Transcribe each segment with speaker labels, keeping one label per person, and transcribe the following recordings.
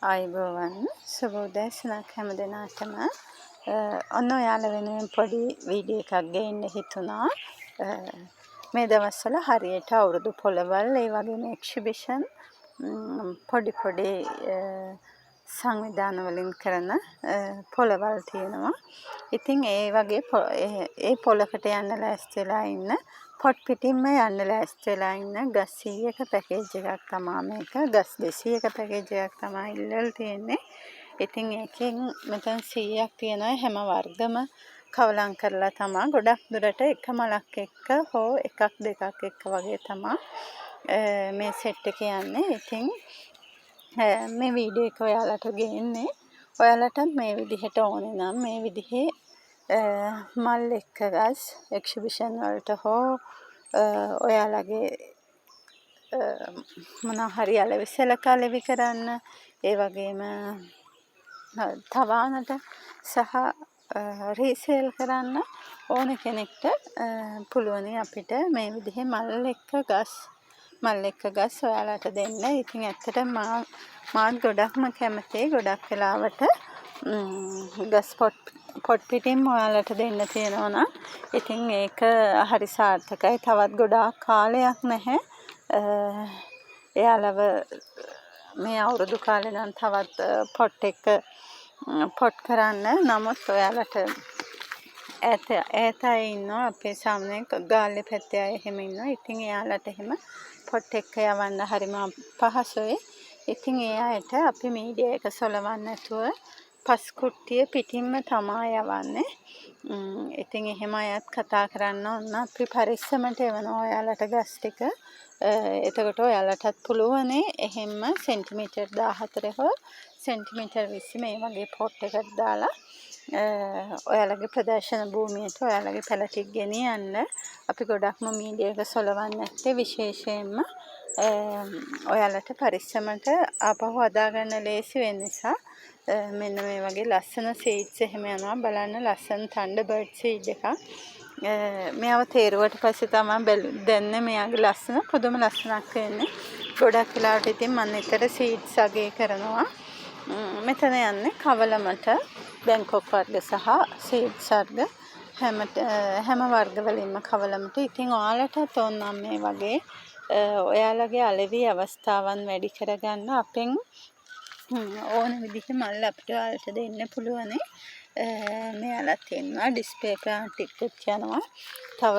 Speaker 1: ආයුබෝවන් සුබෝදෑසනක් හැම දෙනාටම ඔන්න ඔයාලා වෙනුවෙන් පොඩි වීඩියෝ එකක් ගේන්න හිතුණා. මේ දවස්වල හරියට අවුරුදු පොළවල් ඒ වගේම එක්සිබිෂන් පොඩි සංවිධාන වලින් කරන පොළවල් තියෙනවා. ඉතින් ඒ වගේ ඒ පොළකට යන්න ලෑස්ති වෙලා ඉන්න පොට් පිටින්ම යන්න ලෑස්ති වෙලා ඉන්න ගස් 100ක පැකේජ් එකක් තමයි මේක. ගස් 200ක පැකේජ් එකක් තමයි ඉල්ලලා තියෙන්නේ. ඉතින් ඒකෙන් මෙතන 100ක් තියෙනවා හැම වර්ගම කවලම් කරලා තමයි ගොඩක් දුරට එක මලක් එක්ක හෝ එකක් දෙකක් එක්ක වගේ තමයි මේ සෙට් එක යන්නේ. ඉතින් මේ වීඩියෝ එක ඔයාලට ගේන්නේ. ඔයාලට මේ විදිහට ඕනේ නම් මේ විදිහේ මල් එක්ක ගස් එක්සිබිෂන් වලට හෝ ඔයාලගේ මොනවා හරි අලෙවි සලකා ලෙවි කරන්න ඒ වගේම තවානට සහ රීසේල් කරන්න ඕන කෙනෙක්ට පුළුවන් අපිට මේ විදිහේ මල් එක්ක ගස් ඔයාලට දෙන්න. ඉතින් ඇත්තට මාත් ගොඩක්ම කැමතියි. ගොඩක් වෙලාවට ගස් පොට් පිටින්ම ඔයාලට දෙන්න තියෙනවා නම් ඉතින් ඒක හරි සාර්ථකයි. තවත් ගොඩාක් කාලයක් නැහැ. එයාලව මේ අවුරුදු කාලේ නම් තවත් පොට් කරන්න. නමුත් ඔයාලට ඈත අය ඉන්නවා අපේ සාමනේ ගාල්ලේ පැත්තේ අය එහෙම ඉන්නවා. ඉතින් එයාලට එහෙම පොට් එක්ක යවන්න හරිම පහසුයි. ඉතින් ඒ අයට අපි මීඩියා එක සොලවන්න නැතුව පස් කුට්ටිය පිටින්ම තමයි යවන්නේ. ඉතින් එහෙම අයත් කතා කරන්න ඕන අපි පරිස්සමට එවනවා ඔයාලට ගස් ටික. එතකොට ඔයාලටත් පුළුවන් එහෙම සෙන්ටිමීටර් 14 හෝ සෙන්ටිමීටර් 20 මේ වගේ පොට් එකක් දාලා ඔයාලගේ ප්‍රදර්ශන භූමියට ඔයාලගේ පැල ටික ගෙනියන්න. අපි ගොඩක්ම මීඩියා එක සොලවන්නේ නැත්තේ විශේෂයෙන්ම ඔයාලට පරිස්සමට ආපහු හදාගන්න ලේසි වෙන නිසා. මෙන්න මේ වගේ ලස්සන සීඩ්ස් එහෙම යනවා. බලන්න ලස්සන තන්ඩර්බර්ඩ් සීඩ් එකක්. මෙයාව තේරුවට පස්සේ තමයි දැන්නේ මෙයාගේ ලස්සන පුදුම ලස්සනක් වෙන්නේ. ගොඩක් වෙලාවට ඉතින් මම නිතර සීඩ්ස් අගේ කරනවා. මෙතන යන්නේ කවලමට බැංකොක් වර්ග සහ සීඩ්ස් වර්ග හැම වර්ග වලින්ම කවලමට. ඉතින් ඔයාලටත් ඕන නම් මේ වගේ ඔයාලගේ අලෙවි අවස්ථාවන් වැඩි කරගන්න අපෙන් ඕන විදිහේ මල් අපිට ඔයාලට දෙන්න පුළුවන්. මෙයාලා තියෙනවා ඩිස්ප්ලේ ප්ලාන්ට් ටිකකුත් යනවා. තව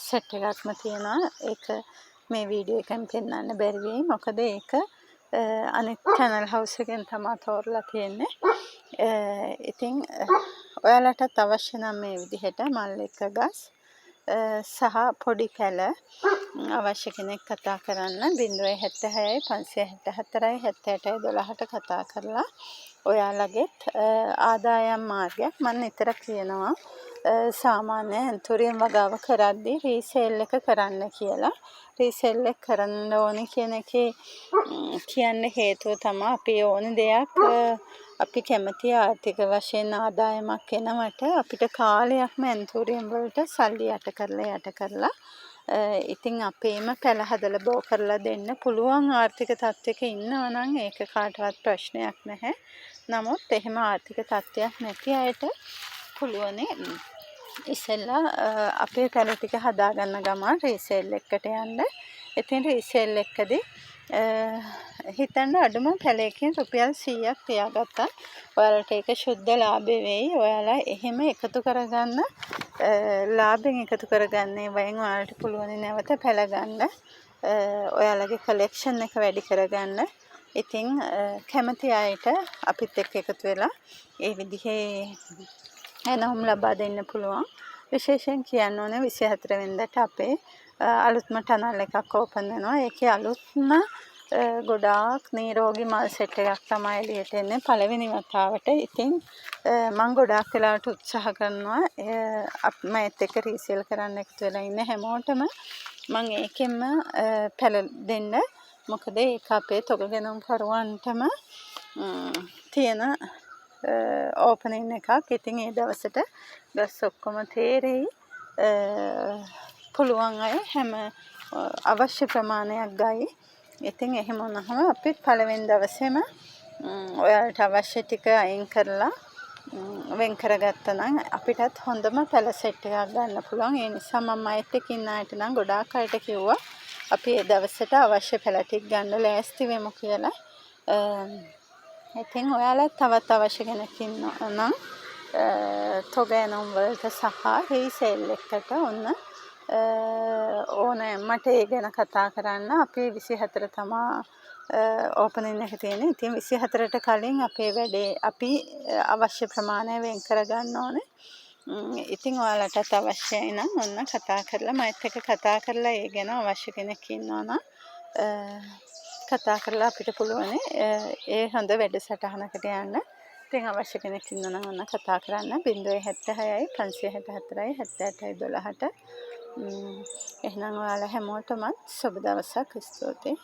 Speaker 1: සෙට් එකක්ම තියෙනවා. ඒක මේ වීඩියෝ එකෙන් පෙන්වන්න බැරි වෙයි. මොකද ඒක අනිත් channel house එකෙන් තමයි තෝරලා තියෙන්නේ. ඉතින් ඔයාලටත් අවශ්‍ය නම් මේ විදිහට මල් එක්ක ගස් සහ පොඩි පැල අවශ්‍ය කෙනෙක් කතා කරන්න 076 574 78 12ට කතා කරලා ඔයාලගෙත් ආදායම් මාර්ගයක් මම නිතර කියනවා. සාමාන්‍ය ඇන්තූරියම් වගාව කරද්දී රීසේල් එක කරන්න කියලා. රීසේල් එක කරන්න ඕනේ කියන එකේ කියන්න හේතුව තමයි අපි ඕන දෙයක් අපි කැමති ආර්ථික වශයෙන් ආදායමක් එනවට අපිට කාලයක්ම ඇන්තූරියම් වලට සල්ලි යට කරලා ඉතින් අපේම පැල හදලා බෝ කරලා දෙන්න පුළුවන් ආර්ථික තත්ත්වයක ඉන්නවා නම් ඒක කාටවත් ප්‍රශ්නයක් නැහැ. නමුත් එහෙම ආර්ථික තත්ත්වයක් නැති අයට පුළුවන් ඉස්සෙල්ලා අපේ පැල ටික හදාගන්න ගමන් රීසේල් එකකට යන්න. ඉතින් රීසේල් එකකදී හිතන්න අඩුම පැලයකින් රුපියල් 100ක් තියාගත්තා. ඔයාලට ඒක ශුද්ධ ලාභය වෙයි. ඔයාලා එහෙම එකතු කරගන්න ලාභෙන් එකතු කරගන්නේ වයින් ඔයාලට පුළුවන් නැවත පැල ගන්න. ඔයාලගේ කලෙක්ෂන් එක වැඩි කරගන්න. ඉතින් කැමති අයට අපිත් එක්ක එකතු වෙලා ඒ විදිහේ එනහුම් ලබා දෙන්න පුළුවන්. විශේෂයෙන් කියන්න ඕනේ 24 වෙනිදාට අපේ අලුත්ම ටනල් එකක් ඕපන් වෙනවා. ඒකේ අලුත්ම ගොඩාක් නිරෝගී මල් සෙට් එකක් තමයි එළියට එන්නේ පළවෙනි වතාවට. ඉතින් මම ගොඩාක් වෙලාවට උත්සාහ කරනවා මමත් එක්ක රීසේල් කරන්න එකතු වෙලා ඉන්න හැමෝටම මම ඒකෙන්ම පැල දෙන්න. මොකද ඒක අපේ තොගගෙනුම් කරුවන්ටම තියෙන ඕපනින් එකක්. ඉතින් ඒ දවසට ගස් ඔක්කොම තේරෙයි. පුළුවන් අය හැම අවශ්‍ය ප්‍රමාණයක් ගයි. ඉතින් එහෙම වුණාම අපි පළවෙනි දවසේම ඔයාලට අවශ්‍ය ටික අයින් කරලා වෙන් කරගත්තා නම් අපිටත් හොඳම පැල සෙට් එකක් ගන්න පුළුවන්. ඒ නිසා මම අයත් එක්ක ඉන්න අයට නම් ගොඩාක් අයට කිව්වා අපි ඒ දවසට අවශ්‍ය පැල ටික ගන්න ලෑස්ති වෙමු කියලා. ඉතින් ඔයාලා තවත් අවශ්‍ය කෙනෙක් ඉන්නවා නම් තොගෑනුම් වලට සහ රීසේල් එකට ඔන්න ඕනෑ මට ඒ ගැන කතා කරන්න. අපේ 24 තමා ඕපනින් එක තියෙන්නේ. ඉතින් 24ට කලින් අපේ වැඩේ අපි අවශ්‍ය ප්‍රමාණය වෙන් කරගන්න ඕනේ. ඉතින් ඔයාලටත් අවශ්‍යයි නම් ඔන්න කතා කරලා මයිත් එක්ක කතා කරලා ඒ ගැන අවශ්‍ය කෙනෙක් ඉන්නවා නම් කතා කරලා අපිට පුළුවන් ඒ හොඳ වැඩසටහනකට යන්න. ඉතින් අවශ්‍ය කෙනෙක් ඉන්නවා නම් ඔන්න කතා කරන්න 076යි 564යි 78යි 12ට. එහෙනම් ඔයාලා හැමෝටම සුබ දවසක්. ස්තුතියි.